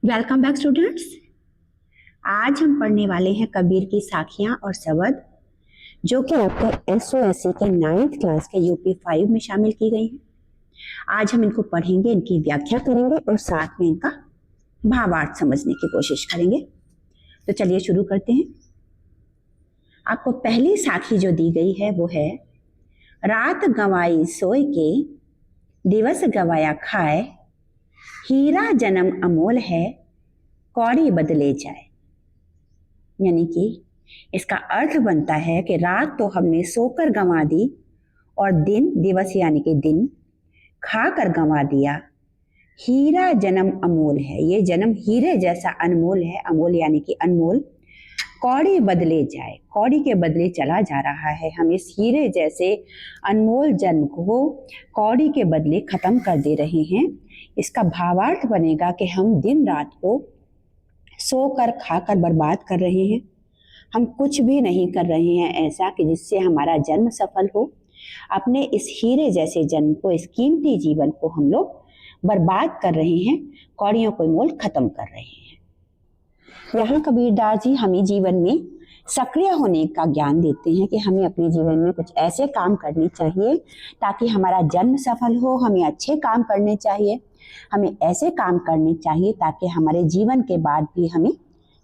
Welcome back students. आज हम पढ़ने वाले हैं कबीर की साखियां और शबद, जो कि आपके एसओएससी के 9th क्लास के यूपी 5 में शामिल की गई हैं। आज हम इनको पढ़ेंगे, इनकी व्याख्या करेंगे और साथ में इनका भावार्थ समझने की कोशिश करेंगे। तो चलिए शुरू करते हैं। आपको पहली साखी जो दी गई है वो है, रात गंवाई सोए के, दिवस गवाया खाए, हीरा जन्म अमोल है, कौड़ी बदले जाए। यानी कि इसका अर्थ बनता है कि रात तो हमने सोकर गंवा दी और दिन, दिवस यानी कि दिन, खाकर गंवा दिया। हीरा जन्म अमोल है, ये जन्म हीरे जैसा अनमोल है। अमोल यानी कि अनमोल। कौड़ी बदले जाए, कौड़ी के बदले चला जा रहा है। हम इस हीरे जैसे अनमोल जन्म को कौड़ी के बदले खत्म कर दे रहे हैं। इसका भावार्थ बनेगा कि हम दिन रात को सोकर खाकर बर्बाद कर रहे हैं। हम कुछ भी नहीं कर रहे हैं ऐसा कि जिससे हमारा जन्म सफल हो। अपने इस हीरे जैसे जन्म को, इस कीमती जीवन को हम लोग बर्बाद कर रहे हैं, कौड़ियों को मोल खत्म कर रहे हैं। यहाँ कबीरदास जी हमें जीवन में सक्रिय होने का ज्ञान देते हैं कि हमें अपने जीवन में कुछ ऐसे काम करने चाहिए ताकि हमारा जन्म सफल हो। हमें अच्छे काम करने चाहिए, हमें ऐसे काम करने चाहिए ताकि हमारे जीवन के बाद भी हमें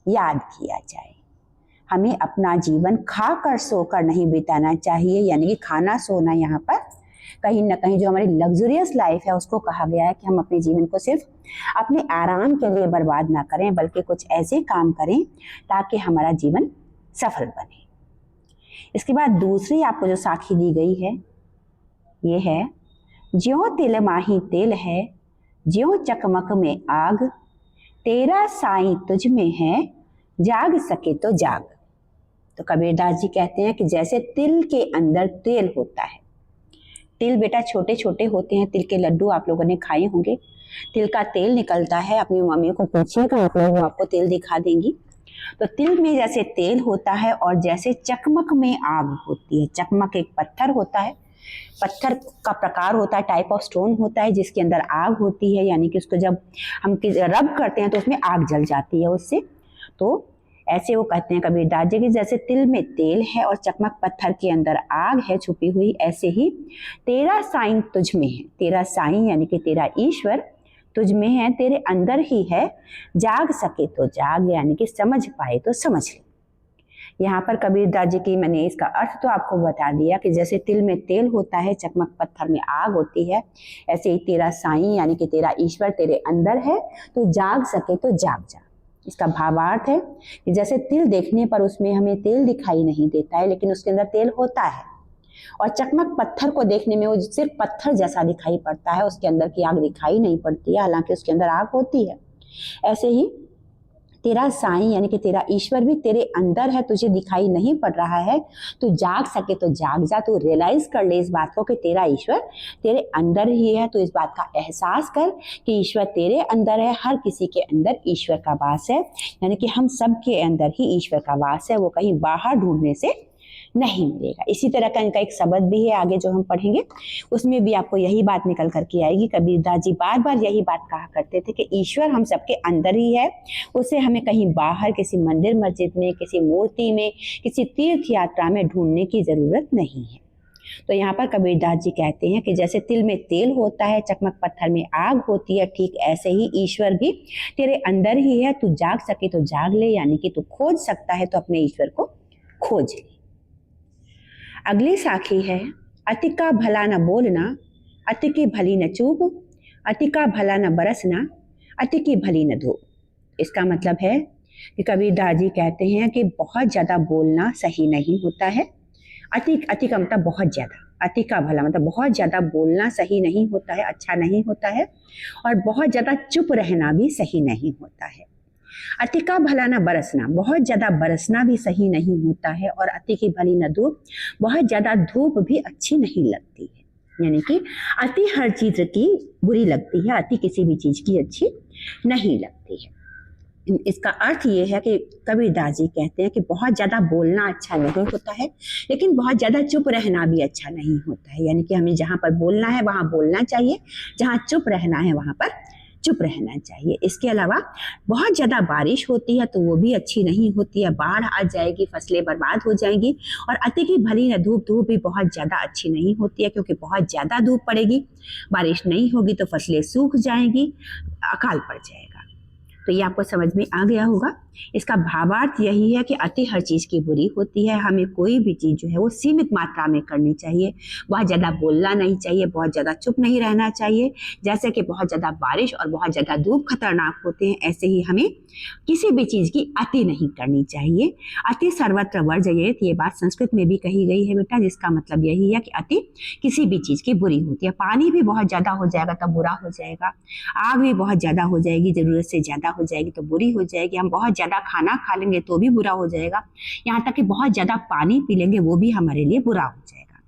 याद किया जाए। हमें अपना जीवन खाकर सोकर नहीं बिताना चाहिए, यानी कि खाना सोना यहाँ पर कहीं ना कहीं जो हमारी लग्जरियस लाइफ है उसको कहा गया है कि हम अपने जीवन को सिर्फ अपने आराम के लिए बर्बाद ना करें, बल्कि कुछ ऐसे काम करें ताकि हमारा जीवन सफल बने। इसके बाद दूसरी आपको जो साखी दी गई है ये है, ज्यों तिल माही तेल है, ज्यों चकमक में आग, तेरा साईं तुझ में है, जाग सके तो जाग। तो कबीरदास जी कहते हैं कि जैसे तिल के अंदर तेल होता है, तिल बेटा छोटे छोटे होते हैं, तिल के लड्डू आप लोगों ने खाए होंगे। तिल का तेल निकलता है, अपनी मम्मी को पूछिएगा आप लोग, वो आपको तेल दिखा देंगी। तो तिल में जैसे तेल होता है और जैसे चकमक में आग होती है। चकमक एक पत्थर होता है, पत्थर का प्रकार होता है, टाइप ऑफ स्टोन होता है जिसके अंदर आग होती है, यानी कि उसको जब हम रब करते हैं तो उसमें आग जल जाती है उससे। तो ऐसे वो कहते हैं कबीरदास जी कि जैसे तिल में तेल है और चकमक पत्थर के अंदर आग है छुपी हुई, ऐसे ही तेरा साईं तुझ में है। तेरा साईं यानी कि तेरा ईश्वर तुझ में है, तेरे अंदर ही है, जाग सके तो जाग, यानी कि समझ पाए तो समझ ले। यहाँ पर कबीरदास जी की मैंने इसका अर्थ तो आपको बता दिया कि जैसे तिल में तेल होता है, चकमक पत्थर में आग होती है, ऐसे ही तेरा साईं यानी कि तेरा ईश्वर तेरे अंदर है, तो जाग सके तो जाग जा। इसका भावार्थ है कि जैसे तिल देखने पर उसमें हमें तेल दिखाई नहीं देता है, लेकिन उसके अंदर तेल होता है। और चकमक पत्थर को देखने में वो सिर्फ पत्थर जैसा दिखाई पड़ता है, उसके अंदर की आग दिखाई नहीं पड़ती है, हालांकि उसके अंदर आग होती है। ऐसे ही तेरा साईं यानी कि तेरा ईश्वर भी तेरे अंदर है, तुझे दिखाई नहीं पड़ रहा है, तो जाग सके तो जाग जा। तो रियलाइज कर ले इस बात को कि तेरा ईश्वर तेरे अंदर ही है। तो इस बात का एहसास कर कि ईश्वर तेरे अंदर है, हर किसी के अंदर ईश्वर का वास है, यानी कि हम सब के अंदर ही ईश्वर का वास है, वो कहीं बाहर ढूंढने से नहीं मिलेगा। इसी तरह का इनका एक शब्द भी है आगे जो हम पढ़ेंगे, उसमें भी आपको यही बात निकल करके आएगी। कबीरदास जी बार बार यही बात कहा करते थे कि ईश्वर हम सबके अंदर ही है, उसे हमें कहीं बाहर किसी मंदिर मस्जिद में, किसी मूर्ति में, किसी तीर्थ यात्रा में ढूंढने की जरूरत नहीं है। तो यहाँ पर कबीरदास जी कहते हैं कि जैसे तिल में तेल होता है, चकमक पत्थर में आग होती है, ठीक ऐसे ही ईश्वर भी तेरे अंदर ही है। तू जाग सके तो जाग ले, यानी कि तू खोज सकता है तो अपने ईश्वर को खोज ले। अगली साखी है, अति का भला न बोलना, अति की भली न चूप, अति का भला न बरसना, अति की भली न धूप। इसका मतलब है कि कबीरदास जी कहते हैं कि बहुत ज्यादा बोलना सही नहीं होता है। अति का मतलब बहुत ज्यादा, अति का भला मतलब बहुत ज्यादा बोलना सही नहीं होता है, अच्छा नहीं होता है। और बहुत ज्यादा चुप रहना भी सही नहीं होता है। अति का भला न बरसना, बहुत ज्यादा बरसना भी सही नहीं होता है। और अति की भली न धूप, बहुत ज्यादा धूप भी अच्छी नहीं लगती है, यानी कि अति हर चीज की बुरी लगती है, अति किसी भी चीज की अच्छी नहीं लगती है। इसका अर्थ ये है कि कबीरदास जी कहते हैं कि बहुत ज्यादा बोलना अच्छा नहीं होता है, लेकिन बहुत ज्यादा चुप रहना भी अच्छा नहीं होता है। यानी कि हमें जहां पर बोलना है वहां बोलना चाहिए, जहां चुप रहना है वहां पर चुप रहना चाहिए। इसके अलावा बहुत ज़्यादा बारिश होती है तो वो भी अच्छी नहीं होती है, बाढ़ आ जाएगी, फसलें बर्बाद हो जाएंगी। और अति की भली न धूप, धूप भी बहुत ज़्यादा अच्छी नहीं होती है, क्योंकि बहुत ज़्यादा धूप पड़ेगी, बारिश नहीं होगी तो फसलें सूख जाएंगी, अकाल पड़ जाएगा। तो ये आपको समझ में आ गया होगा। इसका भावार्थ यही है कि अति हर चीज़ की बुरी होती है। हमें कोई भी चीज़ जो है वो सीमित मात्रा में करनी चाहिए। बहुत ज़्यादा बोलना नहीं चाहिए, बहुत ज़्यादा चुप नहीं रहना चाहिए। जैसे कि बहुत ज़्यादा बारिश और बहुत ज़्यादा धूप खतरनाक होते हैं, ऐसे ही हमें किसी भी चीज़ की अति नहीं करनी चाहिए। अति सर्वत्र वर्जयेत, ये बात संस्कृत में भी कही गई है बेटा, जिसका मतलब यही है कि अति किसी भी चीज़ की बुरी होती है। पानी भी बहुत ज़्यादा हो जाएगा तो बुरा हो जाएगा, आग भी बहुत ज़्यादा हो जाएगी, ज़रूरत से ज़्यादा हो जाएगी तो बुरी हो जाएगी, हम बहुत ज़्यादा खाना खा लेंगे तो भी बुरा हो जाएगा, यहाँ तक कि बहुत ज़्यादा पानी पी लेंगे वो भी हमारे लिए बुरा हो जाएगा।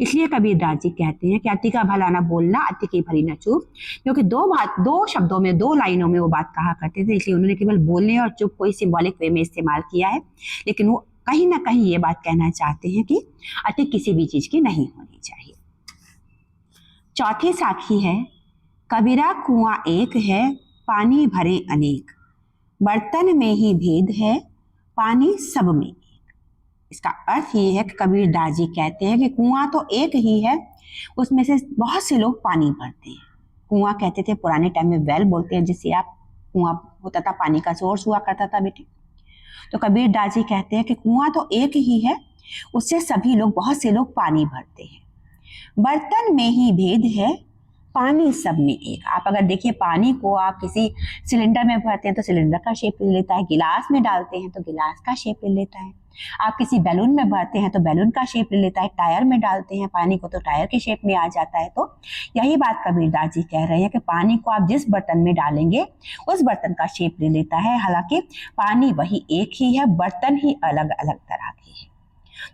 इसलिए कबीरदास जी कहते हैं कि अति का भला न बोलना, अति की भली न चुप, क्योंकि दो शब्दों में, दो लाइनों में वो बात कहा करते थे, इसलिए उन्होंने केवल बोलने और चुप को ही सिंबॉलिक वे में इस्तेमाल किया है। लेकिन वो कहीं ना कहीं ये बात कहना चाहते हैं कि अति किसी भी चीज की नहीं होनी चाहिए। चौथी साखी है, कबीरा कुआं एक है, पानी भरे अनेक, बर्तन में ही भेद है, पानी सब में एक। इसका अर्थ ये है कि कबीरदास जी कहते हैं कि कुआं तो एक ही है, उसमें से बहुत से लोग पानी भरते हैं। कुआं कहते थे पुराने टाइम में, वेल बोलते हैं जिससे आप, कुआं होता था, पानी का सोर्स हुआ करता था बेटे। तो कबीरदास जी कहते हैं कि कुआं तो एक ही है, उससे सभी लोग, बहुत से लोग पानी भरते हैं। बर्तन में ही भेद है, पानी सब में एक। आप अगर देखिए, पानी को आप किसी सिलेंडर में भरते हैं तो सिलेंडर का शेप ले लेता है, गिलास में डालते हैं तो गिलास का शेप ले लेता है, आप किसी बैलून में भरते हैं तो बैलून का शेप ले लेता है, टायर में डालते हैं पानी को तो टायर के शेप में आ जाता है। तो यही बात कबीरदास जी कह रहे हैं कि पानी को आप जिस बर्तन में डालेंगे उस बर्तन का शेप ले लेता है। हालांकि पानी वही एक ही है, बर्तन ही अलग अलग तरह के हैं।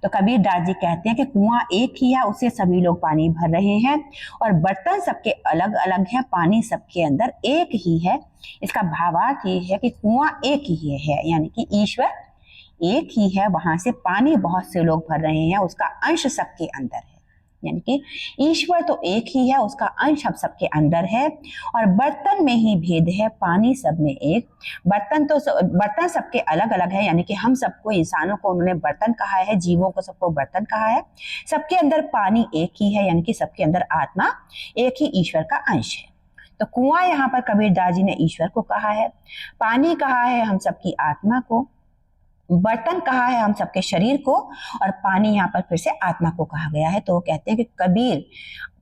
तो कबीरदास जी कहते हैं कि कुआं एक ही है, उससे सभी लोग पानी भर रहे हैं, और बर्तन सबके अलग अलग हैं, पानी सबके अंदर एक ही है। इसका भावार्थ ये है कि कुआं एक ही है, यानी कि ईश्वर एक ही है, वहां से पानी बहुत से लोग भर रहे हैं, उसका अंश सबके अंदर है। यानी कि ईश्वर तो एक ही है, उसका अंश अब सबके अंदर है। और बर्तन में ही भेद है, पानी सब में एक। बर्तन सबके अलग अलग है, यानी कि हम सबको, इंसानों को उन्होंने बर्तन कहा है, जीवों को सबको बर्तन कहा है। सबके अंदर पानी एक ही है, यानी कि सबके अंदर आत्मा एक ही ईश्वर का अंश है। तो कुआं यहाँ पर कबीरदास जी ने ईश्वर को कहा है, पानी कहा है हम सबकी आत्मा को, बर्तन कहा है हम सबके शरीर को, और पानी यहाँ पर फिर से आत्मा को कहा गया है। तो वो कहते हैं कि कबीर,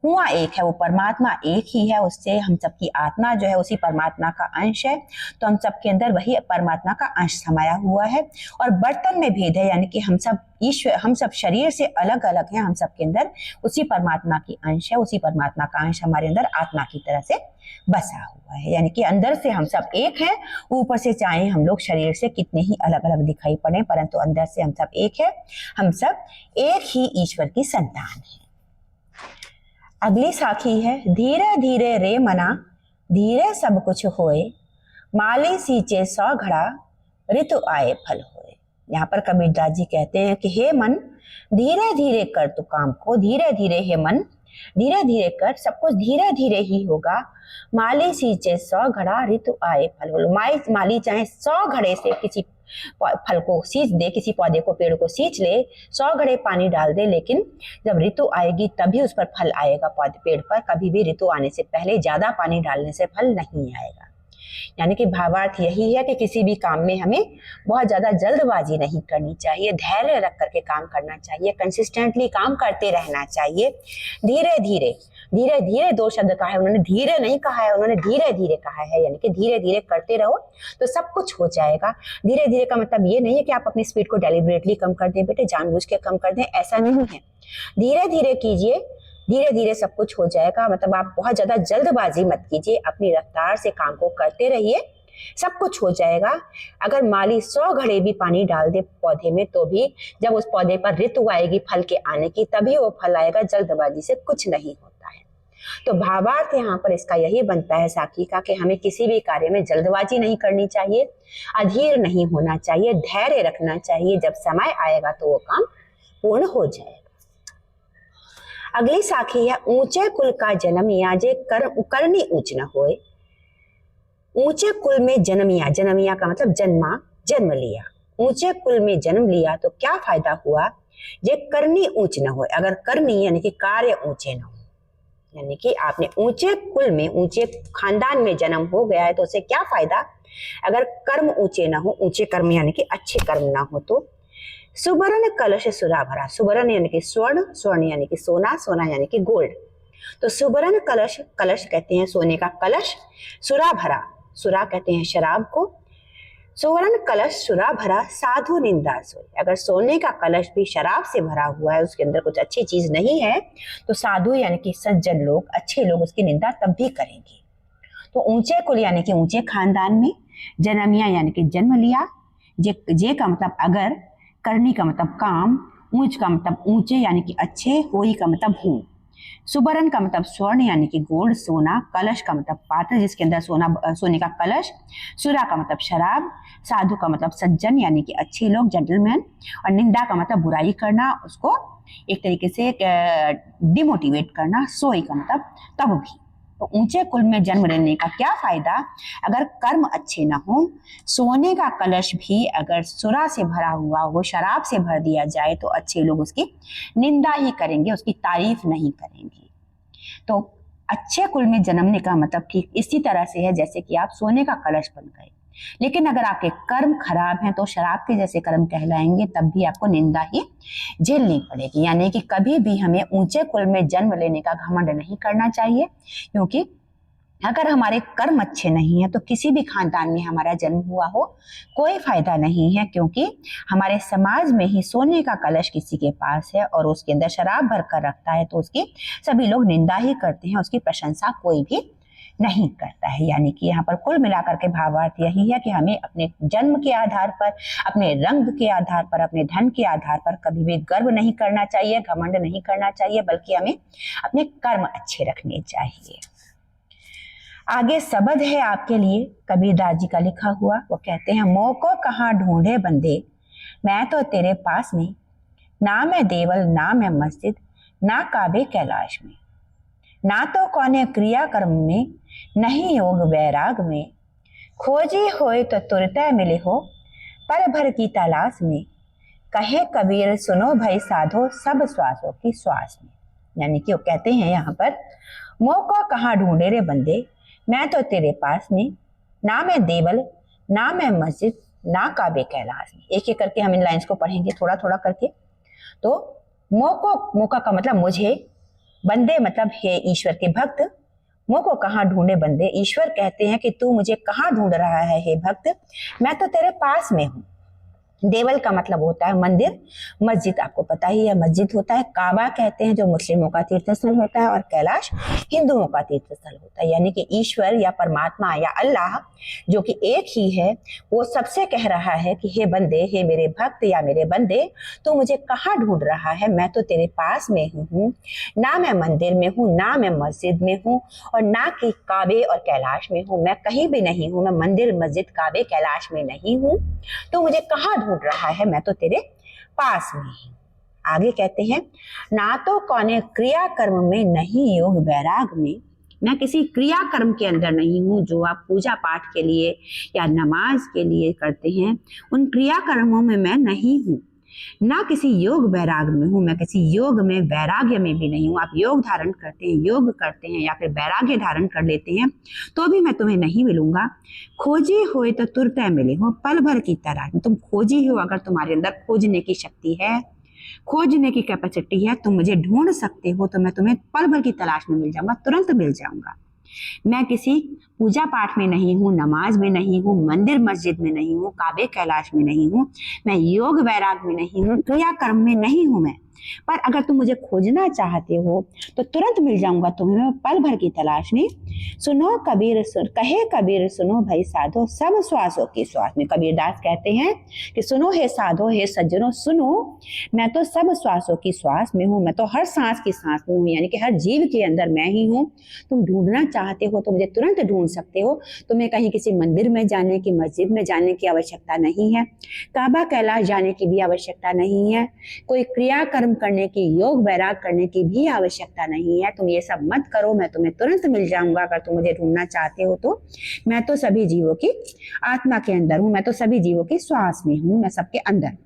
कुआं एक है, वो परमात्मा एक ही है, उससे हम सबकी आत्मा जो है उसी परमात्मा का अंश है, तो हम सबके अंदर वही परमात्मा का अंश समाया हुआ है। और बर्तन में भेद है, यानी कि हम सब ईश्वर, हम सब शरीर से अलग अलग हैं, हम सबके अंदर उसी परमात्मा की अंश है, उसी परमात्मा का अंश हमारे अंदर आत्मा की तरह से बसा हुआ है। यानी कि अंदर से हम सब एक हैं, ऊपर से चाहे हम लोग शरीर से कितने ही अलग अलग दिखाई पड़े, परंतु अंदर से हम सब एक है, हम सब एक ही ईश्वर की संतान है। अगली साखी है, धीरे धीरे रे मना, धीरे सब कुछ होए, माली सींचे 100 घड़ा, ऋतु आए फल होए। यहाँ पर कबीरदास जी कहते हैं कि हे मन, धीरे धीरे कर तू काम को, धीरे धीरे, हे मन धीरे धीरे कर, सब कुछ धीरे धीरे ही होगा। माली सींचे 100 घड़ा, ऋतु आए फल हो। माली चाहे 100 घड़े से किसी फल को सींच दे, किसी पौधे को, पेड़ को सींच ले, 100 घड़े पानी डाल दे, लेकिन जब ऋतु आएगी तभी उस पर फल आएगा। पौधे, पेड़ पर कभी भी ऋतु आने से पहले ज्यादा पानी डालने से फल नहीं आएगा। यानी कि भावार्थ यही है कि किसी भी काम में हमें बहुत ज्यादा जल्दबाजी नहीं करनी चाहिए, धैर्य रख करके काम करना चाहिए, कंसिस्टेंटली काम करते रहना चाहिए। धीरे धीरे, धीरे धीरे 2 शब्द कहा है उन्होंने, धीरे नहीं कहा है उन्होंने, धीरे धीरे कहा है, यानी कि धीरे धीरे करते रहो तो सब कुछ हो जाएगा। धीरे धीरे का मतलब ये नहीं है कि आप अपनी स्पीड को डेलिबरेटली कम कर दें बेटे, जानबूझ के कम कर दें, ऐसा नहीं है। धीरे धीरे कीजिए, धीरे धीरे सब कुछ हो जाएगा। मतलब आप बहुत ज्यादा जल्दबाजी मत कीजिए, अपनी रफ्तार से काम को करते रहिए, सब कुछ हो जाएगा। अगर माली 100 घड़े भी पानी डाल दे पौधे में, तो भी जब उस पौधे पर ऋतु आएगी फल के आने की, तभी वो फल आएगा, जल्दबाजी से कुछ नहीं होता है। तो भावार्थ यहाँ पर इसका यही बनता है साखी का, कि हमें किसी भी कार्य में जल्दबाजी नहीं करनी चाहिए, अधीर नहीं होना चाहिए, धैर्य रखना चाहिए, जब समय आएगा तो वो काम पूर्ण हो जाएगा। अगली साखी है, ऊंचे कुल का जन्म, याजे करनी ऊंच न होए, ऊंचे कुल में जन्मिया, जन्मिया का मतलब जन्मा, जन्म लिया, ऊंचे कुल में जन्म लिया तो क्या फायदा हुआ, जे करनी ऊंच न हो। अगर करनी यानी कि कार्य ऊंचे न हो, यानी कि आपने ऊंचे कुल में, ऊंचे खानदान में जन्म हो गया है तो उससे क्या फायदा, अगर कर्म ऊंचे ना हो, ऊंचे कर्म यानी कि अच्छे कर्म ना हो तो। सुवर्ण कलश सुरा भरा, सुवर्ण यानी कि स्वर्ण, स्वर्ण यानी कि सोना, सोना यानी कि गोल्ड, तो सुवर्ण कलश, कलश कहते हैं सोने का कलश, सुरा भरा, सुरा कहते हैं शराब को, सुवर्ण कलश सुरा भरा साधु निंदा सोई। अगर सोने का कलश भी शराब से भरा हुआ है, उसके अंदर कुछ अच्छी चीज नहीं है, तो साधु यानी कि सज्जन लोग, अच्छे लोग उसकी निंदा तब भी करेंगे। तो ऊंचे कुल यानी कि ऊंचे खानदान में, जन्मिया यानी कि जन्म लिया, जे का मतलब अगर, करनी का मतलब काम, ऊंच का मतलब ऊंचे यानी कि अच्छे, होई का मतलब हूँ, सुवर्ण का मतलब स्वर्ण यानी कि गोल्ड, सोना, कलश का मतलब पात्र जिसके अंदर सोना, सोने का कलश, सुरा का मतलब शराब, साधु का मतलब सज्जन यानी कि अच्छे लोग, जेंटलमैन, और निंदा का मतलब बुराई करना, उसको एक तरीके से डिमोटिवेट करना, सोई का मतलब तब भी। तो ऊंचे कुल में जन्म लेने का क्या फायदा, अगर कर्म अच्छे ना हो, सोने का कलश भी अगर सुरा से भरा हुआ हो, शराब से भर दिया जाए तो अच्छे लोग उसकी निंदा ही करेंगे, उसकी तारीफ नहीं करेंगे। तो अच्छे कुल में जन्मने का मतलब ठीक इसी तरह से है जैसे कि आप सोने का कलश बन गए, लेकिन अगर आपके कर्म खराब हैं तो शराब के जैसे कर्म कहलाएंगे, तब भी आपको निंदा ही झेलनी पड़ेगी। यानी कि कभी भी हमें ऊंचे कुल में जन्म लेने का घमंड नहीं करना चाहिए, क्योंकि अगर हमारे कर्म अच्छे नहीं है तो किसी भी खानदान में हमारा जन्म हुआ हो कोई फायदा नहीं है, क्योंकि हमारे समाज में ही सोने का कलश किसी के पास है और उसके अंदर शराब भर कर रखता है तो उसकी सभी लोग निंदा ही करते हैं, उसकी प्रशंसा कोई भी नहीं करता है। यानी कि यहाँ पर कुल मिलाकर के भावार्थ यही है कि हमें अपने जन्म के आधार पर, अपने रंग के आधार पर, अपने धन के आधार पर कभी भी गर्व नहीं करना चाहिए, घमंड नहीं करना चाहिए, बल्कि हमें अपने कर्म अच्छे रखने चाहिए। आगे शब्द है आपके लिए कबीरदास जी का लिखा हुआ, वो कहते हैं, मोह को कहाँ ढूंढे बंदे, मैं तो तेरे पास में, ना मैं देवल ना मैं मस्जिद, ना काबे कैलाश में, ना तो कौने क्रिया कर्म में, नहीं योग वैराग में, खोजी होए तो तुरते मिले हो, पल भर की तलाश में, कहे कबीर सुनो भाई साधो सब श्वासों की श्वास में। यानी कि वो कहते हैं यहाँ पर, मोह को कहाँ ढूंढे रे बंदे, मैं तो तेरे पास में, ना मैं देवल ना मैं मस्जिद, ना काबे कैलाश में। एक एक करके हम इन लाइंस को पढ़ेंगे थोड़ा थोड़ा करके। तो मोह का मतलब मुझे, बंदे मतलब हे ईश्वर के भक्त, मोह को कहाँ ढूंढे बंदे, ईश्वर कहते हैं कि तू मुझे कहाँ ढूंढ रहा है हे भक्त, मैं तो तेरे पास में हूँ। देवल का मतलब होता है मंदिर, मस्जिद आपको पता ही है मस्जिद होता है, काबा कहते हैं जो मुस्लिमों का तीर्थ स्थल होता है, और कैलाश हिंदुओं का तीर्थ स्थल होता है। यानी कि ईश्वर या परमात्मा या अल्लाह जो कि एक ही है, वो सबसे कह रहा है कि हे बंदे, हे मेरे भक्त या मेरे बंदे, तू मुझे कहाँ ढूंढ रहा है, मैं तो तेरे पास में हूँ, ना मैं मंदिर में हूँ, ना मैं मस्जिद में हूँ, और ना कि काबे और कैलाश में हूँ, मैं कहीं भी नहीं हूँ, मैं मंदिर मस्जिद काबे कैलाश में नहीं हूँ, तो मुझे कहाँ ढूंढ रहा है, मैं तो तेरे पास में ही। आगे कहते हैं, ना तो कौने क्रिया कर्म में, नहीं योग वैराग में, मैं किसी क्रिया कर्म के अंदर नहीं हूँ जो आप पूजा पाठ के लिए या नमाज के लिए करते हैं, उन क्रिया कर्मों में मैं नहीं हूँ, ना किसी योग वैराग में हूँ, मैं किसी योग में वैराग्य में भी नहीं हूँ। आप योग धारण करते हैं, योग करते हैं या फिर वैराग्य धारण कर लेते हैं तो भी मैं तुम्हें नहीं मिलूंगा। खोजी होए तो तुरते मिले हो, पल भर की तरह, तुम खोजी हो, अगर तुम्हारे अंदर खोजने की शक्ति है, खोजने की कैपेसिटी है, तुम मुझे ढूंढ सकते हो, तो मैं तुम्हें पल भर की तलाश में मिल जाऊंगा, तुरंत मिल जाऊंगा। मैं किसी पूजा पाठ में नहीं हूँ, नमाज में नहीं हूँ, मंदिर मस्जिद में नहीं हूँ, काबे कैलाश में नहीं हूँ, मैं योग वैराग में नहीं हूँ, क्रिया कर्म में नहीं हूँ मैं, पर अगर तुम मुझे खोजना चाहते हो तो तुरंत मिल जाऊंगा तुम्हें, मैं पल भर की तलाश में। सुनो कबीर कहे कबीर सुनो भाई साधो सब श्वासों की श्वास में। कबीरदास कहते हैं कि सुनो हे साधो, हे सज्जनों, सुनो, मैं तो सब श्वासों की श्वास में हूँ, मैं तो हर सांस की सांस में हूँ, यानी कि हर जीव के अंदर मैं ही हूँ। तुम ढूंढना चाहते हो तो मुझे तुरंत ढूंढ सकते हो, तुम्हें कहीं किसी मंदिर में जाने की, मस्जिद में जाने की आवश्यकता नहीं है, काबा कैलाश जाने की भी आवश्यकता नहीं है, कोई क्रिया कर्म करने की, योग वैराग करने की भी आवश्यकता नहीं है। तुम ये सब मत करो, मैं तुम्हें तुरंत मिल जाऊंगा अगर तुम मुझे ढूंढना चाहते हो तो। मैं तो सभी जीवों की आत्मा के अंदर हूं, मैं तो सभी जीवों की श्वास में हूं, मैं सबके अंदर।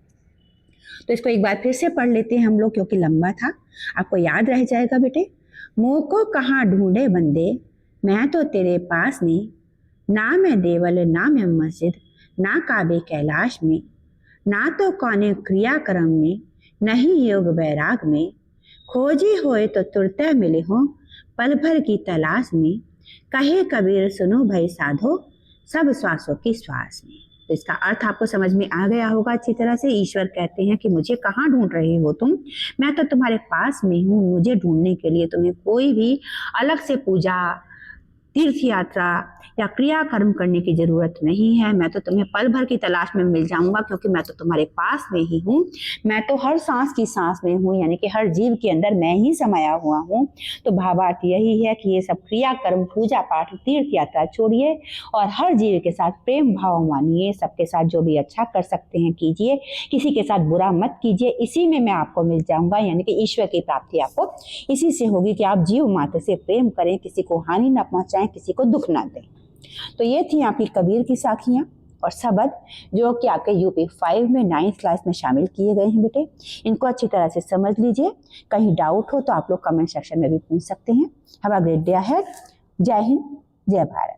तो इसको एक बार फिर से पढ़ लेते हैं हम लोग, क्योंकि लंबा था, आपको याद रह जाएगा बेटे। मुंह को कहाँ ढूंढे बंदे, मैं तो तेरे पास नहीं, ना मैं देवल ना मैं मस्जिद, ना काबे कैलाश में, ना तो कौने क्रियाक्रम में, नहीं योग वैराग में, खोजे होए तो तुरते मिले हो पल भर की तलाश में, कहे कबीर सुनो भई साधो सब श्वासों की श्वास में। तो इसका अर्थ आपको समझ में आ गया होगा अच्छी तरह से। ईश्वर कहते हैं कि मुझे कहाँ ढूंढ रहे हो तुम, मैं तो तुम्हारे पास में हूँ। मुझे ढूंढने के लिए तुम्हें कोई भी अलग से पूजा, तीर्थ यात्रा या क्रियाकर्म करने की जरूरत नहीं है। मैं तो तुम्हें पल भर की तलाश में मिल जाऊंगा, क्योंकि मैं तो तुम्हारे पास में ही हूँ। मैं तो हर सांस की सांस में हूँ, यानी कि हर जीव के अंदर मैं ही समाया हुआ हूँ। तो भावार्थ यही है कि ये सब क्रियाकर्म, पूजा पाठ, तीर्थ यात्रा छोड़िए और हर जीव के साथ प्रेम भाव मानिए। सबके साथ जो भी अच्छा कर सकते हैं कीजिए, किसी के साथ बुरा मत कीजिए। इसी में मैं आपको मिल जाऊंगा, यानी कि ईश्वर की प्राप्ति आपको इसी से होगी कि आप जीव मात्र से प्रेम करें, किसी को हानि न पहुंचाएं, किसी को दुख ना दें। तो ये थी आपकी कबीर की साखियां और शब्द, जो कि आपके यूपी 5 में 9th क्लास में शामिल किए गए हैं बेटे। इनको अच्छी तरह से समझ लीजिए। कहीं डाउट हो तो आप लोग कमेंट सेक्शन में भी पूछ सकते हैं। Have a great day ahead. जय हिंद, जय भारत।